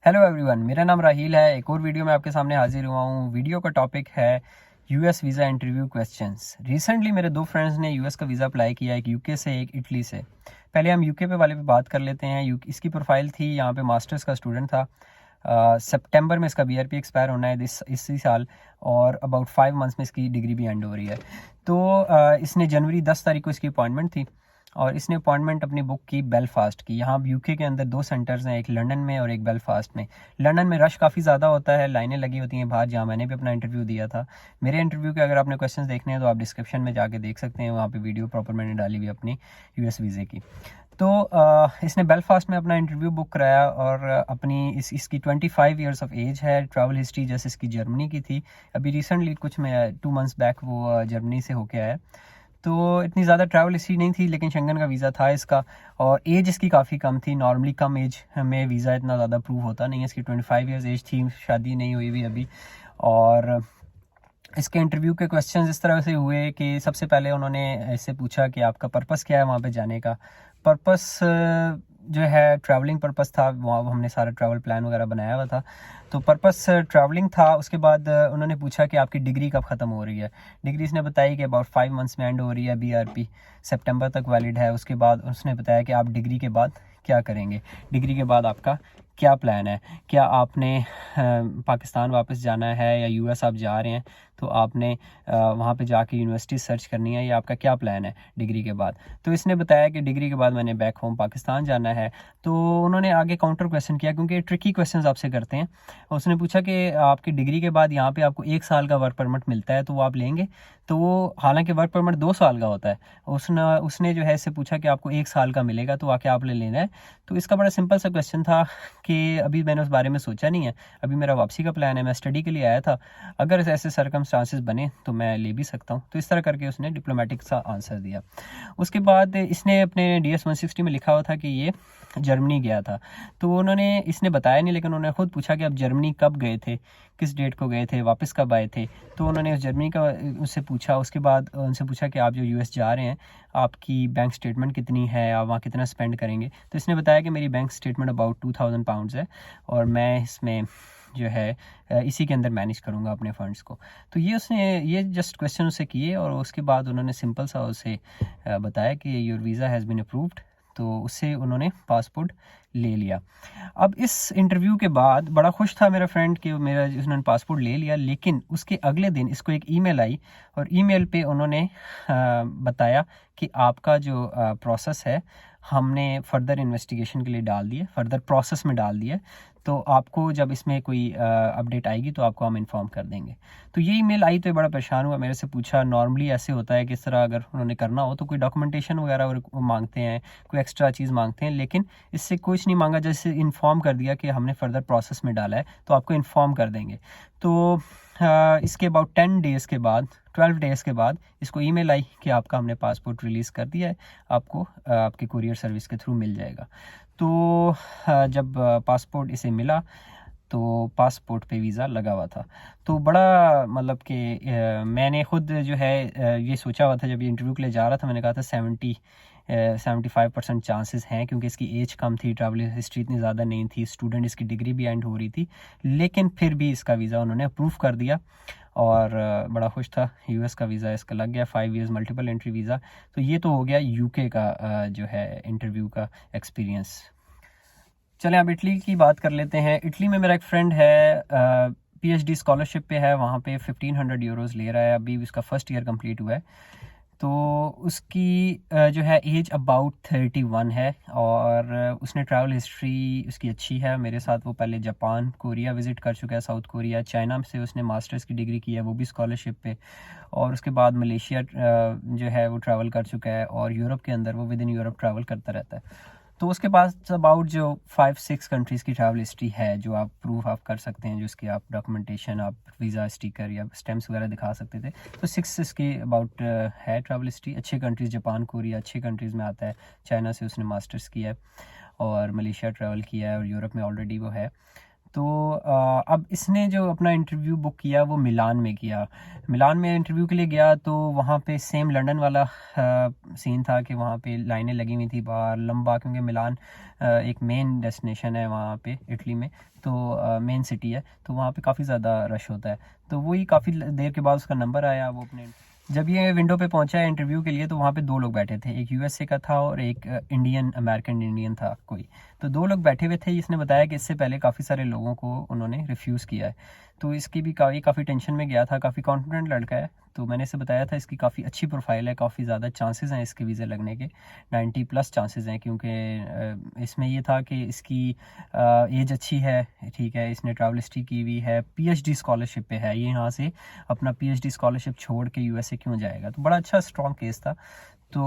Hello everyone, मेरा नाम राहील है। एक और वीडियो में आपके सामने हाजिर हुआ हूँ। वीडियो का टॉपिक है US visa interview questions. Recently मेरे दो फ्रेंड्स ने यूएस का वीज़ा अप्लाई किया, एक यूके से एक इटली से। पहले हम यूके पे वाले पे बात कर लेते हैं। इसकी प्रोफाइल थी, यहाँ पे मास्टर्स का स्टूडेंट था। सितंबर में इसका बीआरपी एक्सपायर होना है इसी साल, और अबाउट 5 मंथ्स में इसकी डिग्री भी एंड हो रही है। तो इसने जनवरी 10 तारीख को इसकी अपॉइंटमेंट थी और इसने अपॉइंटमेंट अपनी बुक की बेलफास्ट की। यहाँ यूके के अंदर दो सेंटर्स हैं, एक लंदन में और एक बेलफास्ट में। लंदन में रश काफ़ी ज़्यादा होता है, लाइनें लगी होती हैं बाहर, जहाँ मैंने भी अपना इंटरव्यू दिया था। मेरे इंटरव्यू के अगर आपने क्वेश्चंस देखने हैं तो आप डिस्क्रिप्शन में जाके देख सकते हैं, वहाँ पे वीडियो प्रॉपर मैंने डाली हुई अपनी यूएस वीज़े की। तो इसने बेलफास्ट में अपना इंटरव्यू बुक कराया और अपनी इसकी 25 ईयर्स ऑफ एज है। ट्रैवल हिस्ट्री जैसे इसकी जर्मनी की थी, अभी रिसेंटली कुछ में 2 मंथ्स बैक वो जर्मनी से होके आया। तो इतनी ज़्यादा ट्रैवल हिस्ट्री नहीं थी, लेकिन शेंगन का वीज़ा था इसका, और एज इसकी काफ़ी कम थी। नॉर्मली कम एज में वीज़ा इतना ज़्यादा अप्रूव होता नहीं है। इसकी 25 ईयर्स एज थी, शादी नहीं हुई हुई अभी। और इसके इंटरव्यू के क्वेश्चंस इस तरह से हुए कि सबसे पहले उन्होंने इससे पूछा कि आपका पर्पस क्या है वहाँ पे जाने का। पर्पस जो है ट्रैवलिंग पर्पस था, वहाँ हमने सारा ट्रैवल प्लान वगैरह बनाया हुआ था, तो पर्पस ट्रैवलिंग था। उसके बाद उन्होंने पूछा कि आपकी डिग्री कब ख़त्म हो रही है। डिग्री इसने बताई कि अबाउट 5 मंथ्स में एंड हो रही है, बीआरपी सितंबर तक वैलिड है। उसके बाद उसने बताया कि आप डिग्री के बाद क्या करेंगे, डिग्री के बाद आपका क्या प्लान है। क्या आपने पाकिस्तान वापस जाना है या यूएस आप जा रहे हैं, तो आपने वहाँ पे जाके यूनिवर्सिटी सर्च करनी है, या आपका क्या प्लान है डिग्री के बाद। तो इसने बताया कि डिग्री के बाद मैंने बैक होम पाकिस्तान जाना है। तो उन्होंने आगे काउंटर क्वेश्चन किया, क्योंकि ट्रिकी क्वेश्चंस आपसे करते हैं। उसने पूछा कि आपकी डिग्री के बाद यहाँ पे आपको 1 साल का वर्क परमिट मिलता है, तो वो आप लेंगे। तो वो हालांकि वर्क परमिट 2 साल का होता है। उसने जो है इससे पूछा कि आपको 1 साल का मिलेगा, तो आके आप ले लेना है। तो इसका बड़ा सिंपल सा क्वेश्चन था कि अभी मैंने उस बारे में सोचा नहीं है, अभी मेरा वापसी का प्लान है, मैं स्टडी के लिए आया था, अगर ऐसे सर्कमस्टांसेस बने तो मैं ले भी सकता हूँ। तो इस तरह करके उसने डिप्लोमेटिक सा आंसर दिया। उसके बाद इसने अपने DS 160 में लिखा हुआ था कि ये जर्मनी गया था। तो उन्होंने इसने बताया नहीं, लेकिन उन्होंने खुद पूछा कि आप जर्मनी कब गए थे, किस डेट को गए थे, वापस कब आए थे। तो उन्होंने उस जर्मनी का उससे पूछा। उसके बाद उनसे पूछा कि आप जो यूएस जा रहे हैं, आपकी बैंक स्टेटमेंट कितनी है, आप वहाँ कितना स्पेंड करेंगे। तो इसने बताया कि मेरी बैंक स्टेटमेंट अबाउट 2000 पाउंड्स है, और मैं इसमें जो है इसी के अंदर मैनेज करूँगा अपने फंड्स को। तो ये जस्ट क्वेश्चन उसे किए, और उसके बाद उन्होंने सिंपल सा उसे बताया कि your visa has been approved. तो उससे उन्होंने पासपोर्ट ले लिया। अब इस इंटरव्यू के बाद बड़ा खुश था मेरा फ्रेंड कि मेरा उन्होंने पासपोर्ट ले लिया, लेकिन उसके अगले दिन इसको एक ईमेल आई, और ईमेल पे उन्होंने बताया कि आपका जो प्रोसेस है, हमने फर्दर इन्वेस्टिगेशन के लिए डाल दिए, फर्दर प्रोसेस में डाल दिया। तो आपको जब इसमें कोई अपडेट आएगी तो आपको हम इन्फॉर्म कर देंगे। तो ये ईमेल आई तो बड़ा परेशान हुआ, मेरे से पूछा। नॉर्मली ऐसे होता है कि इस तरह अगर उन्होंने करना हो तो कोई डॉक्यूमेंटेशन वगैरह मांगते हैं, कोई एक्स्ट्रा चीज़ मांगते हैं, लेकिन इससे कुछ नहीं मांगा। जैसे इन्फॉर्म कर दिया कि हमने फर्दर प्रोसेस में डाला है, तो आपको इन्फॉर्म कर देंगे। तो इसके अबाउट 10 डेज़ के बाद, 12 डेज़ के बाद इसको ईमेल आई कि आपका हमने पासपोर्ट रिलीज़ कर दिया है, आपको आपके कुरियर सर्विस के थ्रू मिल जाएगा। तो जब पासपोर्ट इसे मिला, तो पासपोर्ट पे वीज़ा लगा हुआ था। तो बड़ा मतलब कि मैंने खुद जो है ये सोचा हुआ था, जब ये इंटरव्यू के लिए जा रहा था, मैंने कहा था 75% चांसेस हैं, क्योंकि इसकी एज कम थी, ट्रैवल हिस्ट्री इतनी ज़्यादा नहीं थी, स्टूडेंट, इसकी डिग्री भी एंड हो रही थी, लेकिन फिर भी इसका वीज़ा उन्होंने अप्रूव कर दिया। और बड़ा खुश था। यूएस का वीज़ा इसका लग गया, 5 ईयर्स मल्टीपल एंट्री वीज़ा। तो ये तो हो गया यूके का जो है इंटरव्यू का एक्सपीरियंस। चलें अब इटली की बात कर लेते हैं। इटली में मेरा एक फ्रेंड है, पीएचडी स्कॉलरशिप पे है, वहाँ पे 1500 यूरोज़ ले रहा है, अभी उसका फर्स्ट ईयर कंप्लीट हुआ है। तो उसकी जो है एज अबाउट 31 है, और उसने ट्रैवल हिस्ट्री उसकी अच्छी है। मेरे साथ वो पहले जापान, कोरिया विज़िट कर चुका है, साउथ कोरिया, चाइना से उसने मास्टर्स की डिग्री की है, वो भी स्कॉलरशिप पे। और उसके बाद मलेशिया जो है वो ट्रैवल कर चुका है, और यूरोप के अंदर वो विद इन यूरोप ट्रैवल करता रहता है। तो उसके पास अबाउट जो 5-6 कंट्रीज़ की ट्रैवल हिस्ट्री है, जो आप प्रूफ आप कर सकते हैं, जो इसकी आप डॉक्यूमेंटेशन, आप वीज़ा स्टिकर या स्टैम्प्स वगैरह दिखा सकते थे। तो 6 इसकी अबाउट है ट्रैवल हिस्ट्री। अच्छे कंट्रीज़, जापान, कोरिया अच्छे कंट्रीज़ में आता है। चाइना से उसने मास्टर्स किया है, और मलेशिया ट्रैवल किया है, और यूरोप में ऑलरेडी वो है। तो अब इसने जो अपना इंटरव्यू बुक किया वो मिलान में किया। मिलान में इंटरव्यू के लिए गया तो वहाँ पे सेम लंदन वाला सीन था कि वहाँ पे लाइनें लगी हुई थी बाहर लंबा, क्योंकि मिलान एक मेन डेस्टिनेशन है वहाँ पे इटली में, तो मेन सिटी है, तो वहाँ पे काफ़ी ज़्यादा रश होता है। तो वही काफ़ी देर के बाद उसका नंबर आया। वो अपने जब ये विंडो पे पहुंचा है इंटरव्यू के लिए तो वहाँ पे दो लोग बैठे थे, एक यूएसए का था और एक अमेरिकन इंडियन था कोई। तो दो लोग बैठे हुए थे। इसने बताया कि इससे पहले काफ़ी सारे लोगों को उन्होंने रिफ्यूज़ किया है, तो इसकी भी काफ़ी टेंशन में गया था। काफ़ी कॉन्फिडेंट लड़का है, तो मैंने इसे बताया था इसकी काफ़ी अच्छी प्रोफाइल है, काफ़ी ज़्यादा चांसेस हैं इसके वीज़े लगने के, 90+ चांसेस हैं, क्योंकि इसमें ये था कि इसकी एज अच्छी है, ठीक है, इसने ट्रैवल हिस्ट्री की हुई है, पीएचडी स्कॉलरशिप पे है, ये यहाँ से अपना पीएचडी स्कॉलरशिप छोड़ के यूएसए क्यों जाएगा। तो बड़ा अच्छा स्ट्रॉन्ग केस था। तो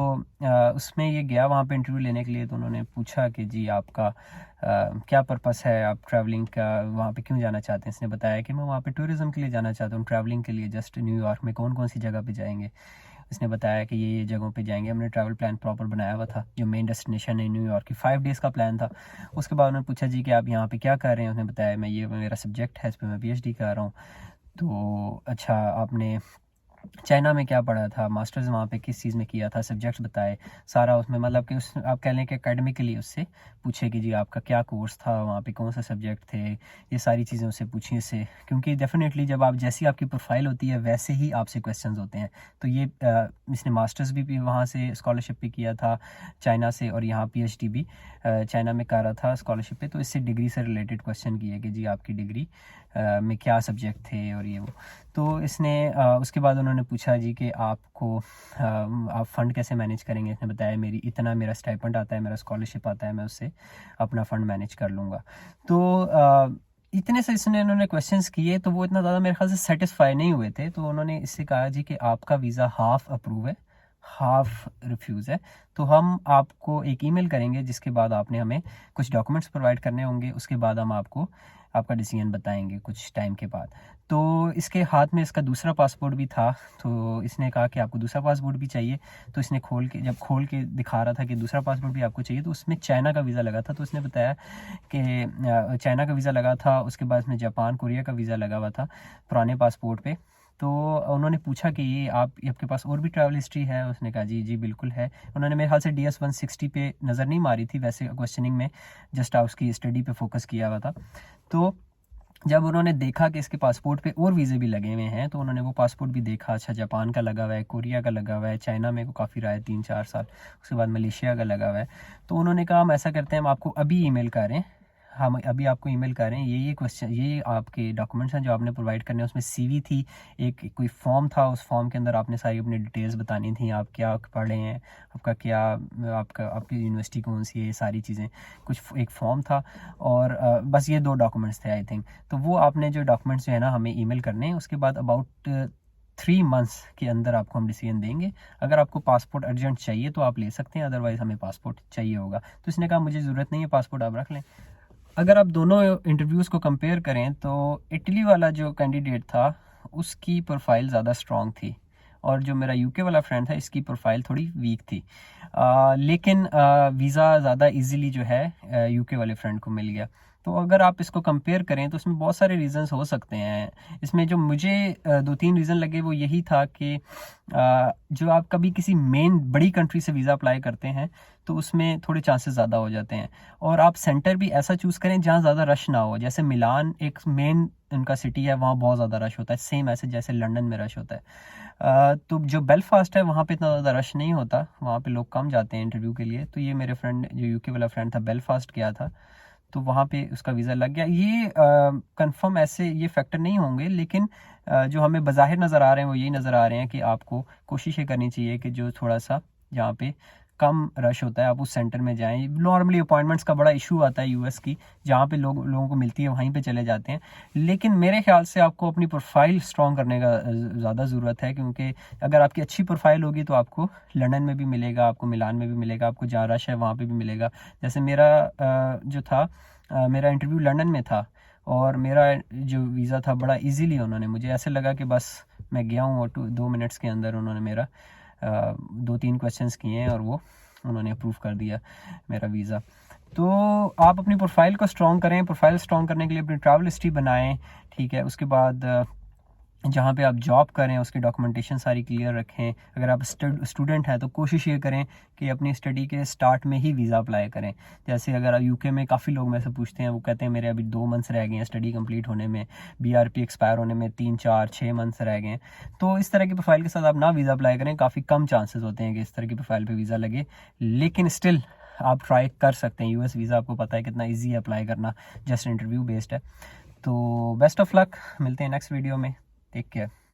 उसमें ये गया वहाँ पे इंटरव्यू लेने के लिए, तो उन्होंने पूछा कि जी आपका क्या पर्पस है, आप ट्रैवलिंग का वहाँ पे क्यों जाना चाहते हैं। इसने बताया कि मैं वहाँ पे टूरिज़्म के लिए जाना चाहता हूँ, ट्रैवलिंग के लिए, जस्ट न्यूयॉर्क में कौन कौन सी जगह पे जाएंगे। इसने बताया कि ये जगहों पे जाएंगे। हमने ट्रैवल प्लान प्रॉपर बनाया हुआ था, जो मेन डेस्टिनेशन है न्यूयॉर्क की, 5 डेज़ का प्लान था। उसके बाद उन्होंने पूछा जी कि आप यहाँ पे क्या कर रहे हैं। उसने बताया मैं ये मेरा सब्जेक्ट है, इस पर मैं पीएचडी कर रहा हूँ। तो अच्छा, आपने चाइना में क्या पढ़ा था, मास्टर्स वहाँ पे किस चीज़ में किया था, सब्जेक्ट्स बताए सारा उसमें, मतलब कि उस आप कह लें कि एकेडमिकली उससे पूछे कि जी आपका क्या कोर्स था, वहाँ पे कौन सा सब्जेक्ट थे, ये सारी चीज़ें उससे पूछी इससे, क्योंकि डेफिनेटली जब आप जैसी आपकी प्रोफाइल होती है वैसे ही आपसे क्वेश्चंस होते हैं। तो ये इसने मास्टर्स भी वहाँ से स्कॉलरशिप पे किया था चाइना से, और यहाँ पीएचडी भी चाइना में कर रहा था स्कॉलरशिप पे, तो इससे डिग्री से रिलेटेड क्वेश्चन किए कि जी आपकी डिग्री में क्या सब्जेक्ट थे और ये वो। तो इसने उसके बाद उन्होंने पूछा जी कि आपको आप फ़ंड कैसे मैनेज करेंगे। इसने बताया मेरी इतना मेरा स्टाइपेंड आता है, मेरा स्कॉलरशिप आता है, मैं उससे अपना फ़ंड मैनेज कर लूँगा। तो इतने से इसने इन्होंने क्वेश्चंस किए, तो वो इतना ज़्यादा मेरे ख्याल से सेटिस्फाई नहीं हुए थे। तो उन्होंने इससे कहा जी कि आपका वीज़ा हाफ़ अप्रूव है, हाफ़ रिफ्यूज़ है, तो हम आपको एक ईमेल करेंगे जिसके बाद आपने हमें कुछ डॉक्यूमेंट्स प्रोवाइड करने होंगे, उसके बाद हम आपको आपका डिसीजन बताएंगे कुछ टाइम के बाद। तो इसके हाथ में इसका दूसरा पासपोर्ट भी था, तो इसने कहा कि आपको दूसरा पासपोर्ट भी चाहिए। तो इसने जब खोल के दिखा रहा था कि दूसरा पासपोर्ट भी आपको चाहिए, तो उसमें चाइना का वीज़ा लगा था। तो उसने बताया कि चाइना का वीज़ा लगा था, उसके बाद इसमें जापान कोरिया का वीज़ा लगा हुआ था पुराने पासपोर्ट पे। तो उन्होंने पूछा कि ये आपके पास और भी ट्रैवल हिस्ट्री है। उसने कहा जी जी बिल्कुल है। उन्होंने मेरे ख्याल से DS 160 पे नज़र नहीं मारी थी वैसे क्वेश्चनिंग में, जस्ट उसकी स्टडी पे फोकस किया हुआ था। तो जब उन्होंने देखा कि इसके पासपोर्ट पे और वीज़े भी लगे हुए हैं, तो उन्होंने वो पासपोर्ट भी देखा। अच्छा, जापान का लगा हुआ है, कोरिया का लगा हुआ है, चाइना में को काफ़ी रहा है 3-4 साल, उसके बाद मलेशिया का लगा हुआ है। तो उन्होंने कहा हम ऐसा करते हैं, हम आपको अभी ईमेल करें, हम अभी आपको ईमेल करें, ये क्वेश्चन, ये आपके डॉक्यूमेंट्स हैं जो आपने प्रोवाइड करने हैं। उसमें सीवी थी, एक कोई फॉर्म था, उस फॉर्म के अंदर आपने सारी अपनी डिटेल्स बतानी थी, आप क्या पढ़े हैं, आपका क्या, आपकी यूनिवर्सिटी कौन सी है, ये सारी चीज़ें, कुछ एक फॉर्म था, और बस ये 2 डॉक्यूमेंट्स थे आई थिंक। तो वो आपने जो डॉक्यूमेंट्स जो है ना हमें ईमेल करने हैं, उसके बाद अबाउट 3 मंथ्स के अंदर आपको हम डिसीजन देंगे। अगर आपको पासपोर्ट अर्जेंट चाहिए तो आप ले सकते हैं, अदरवाइज़ हमें पासपोर्ट चाहिए होगा। तो इसने कहा मुझे ज़रूरत नहीं है, पासपोर्ट आप रख लें। अगर आप दोनों इंटरव्यूज़ को कंपेयर करें तो इटली वाला जो कैंडिडेट था उसकी प्रोफाइल ज़्यादा स्ट्रॉन्ग थी, और जो मेरा यूके वाला फ्रेंड था इसकी प्रोफाइल थोड़ी वीक थी। लेकिन वीज़ा ज़्यादा इजीली जो है यूके वाले फ्रेंड को मिल गया। तो अगर आप इसको कंपेयर करें तो इसमें बहुत सारे रीज़न्स हो सकते हैं। इसमें जो मुझे 2-3 रीज़न लगे वो यही था कि जो आप कभी किसी मेन बड़ी कंट्री से वीज़ा अप्लाई करते हैं तो उसमें थोड़े चांसेस ज़्यादा हो जाते हैं, और आप सेंटर भी ऐसा चूज़ करें जहाँ ज़्यादा रश ना हो। जैसे मिलान एक मेन उनका सिटी है, वहाँ बहुत ज़्यादा रश होता है, सेम ऐसे जैसे लंदन में रश होता है। तो जो बेलफास्ट है वहाँ पे इतना ज़्यादा रश नहीं होता, वहाँ पे लोग कम जाते हैं इंटरव्यू के लिए। तो ये मेरे फ्रेंड जो यूके वाला फ्रेंड था बेलफास्ट गया था, तो वहाँ पे उसका वीज़ा लग गया। ये कंफर्म ऐसे ये फैक्टर नहीं होंगे, लेकिन जो हमें बज़ाहिर नज़र आ रहे हैं वो यही नज़र आ रहे हैं कि आपको कोशिश ये करनी चाहिए कि जो थोड़ा सा जहाँ पे कम रश होता है आप उस सेंटर में जाएं। नॉर्मली अपॉइंटमेंट्स का बड़ा इशू आता है यूएस की, जहाँ पे लोगों को मिलती है वहीं पे चले जाते हैं। लेकिन मेरे ख्याल से आपको अपनी प्रोफाइल स्ट्रॉन्ग करने का ज़्यादा ज़रूरत है, क्योंकि अगर आपकी अच्छी प्रोफाइल होगी तो आपको लंदन में भी मिलेगा, आपको मिलान में भी मिलेगा, आपको जहाँ रश है वहाँ पर भी मिलेगा। जैसे मेरा जो था मेरा इंटरव्यू लंदन में था, और मेरा जो वीज़ा था बड़ा इजीली उन्होंने, मुझे ऐसे लगा कि बस मैं गया हूँ और 2 मिनट्स के अंदर उन्होंने मेरा 2-3 क्वेश्चंस किए हैं और वो उन्होंने अप्रूव कर दिया मेरा वीज़ा। तो आप अपनी प्रोफाइल को स्ट्रॉन्ग करें। प्रोफाइल स्ट्रॉन्ग करने के लिए अपनी ट्रैवल हिस्ट्री बनाएं, ठीक है। उसके बाद जहाँ पे आप जॉब करें उसकी डॉक्यूमेंटेशन सारी क्लियर रखें। अगर आप स्टूडेंट हैं तो कोशिश ये करें कि अपनी स्टडी के स्टार्ट में ही वीज़ा अप्लाई करें। जैसे अगर यूके में काफ़ी लोग मेरे से पूछते हैं, वो कहते हैं मेरे अभी 2 मंथ्स रह गए हैं स्टडी कंप्लीट होने में, बीआरपी एक्सपायर होने में 3 4 6 मंथ्स रह गए हैं। तो इस तरह की प्रोफाइल के साथ आप ना वीज़ा अप्लाई करें, काफ़ी कम चांसेस होते हैं कि इस तरह की प्रोफाइल पर वीज़ा लगे, लेकिन स्टिल आप ट्राई कर सकते हैं। यूएस वीज़ा आपको पता है कितना ईजी है अप्लाई करना, जस्ट इंटरव्यू बेस्ड है। तो बेस्ट ऑफ लक, मिलते हैं नेक्स्ट वीडियो में, टेक केयर।